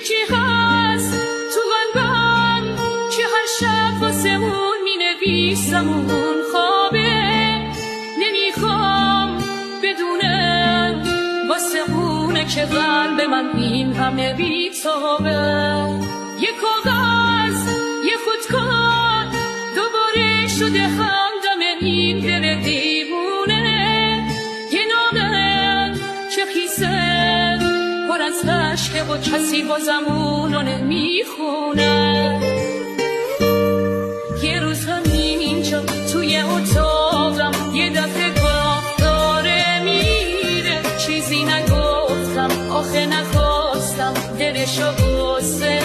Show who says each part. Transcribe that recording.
Speaker 1: یکی هست تو قلبم که هر شب واسه اون مینویسم اون خوابه، نمیخوام بدونم واسه اونه که قلب من این همه بیتابه. یه کاغذ یه خودکار دوباره شده همدم این دل دیوونه، یه نامه که خیسه پر از عشقه و کسی بازم اونو نمیخونه. یه روز همینجا توی اتاقم یه دفعه گاه داره میره، چیزی نگفتم آخه نخواستم دلشو غصه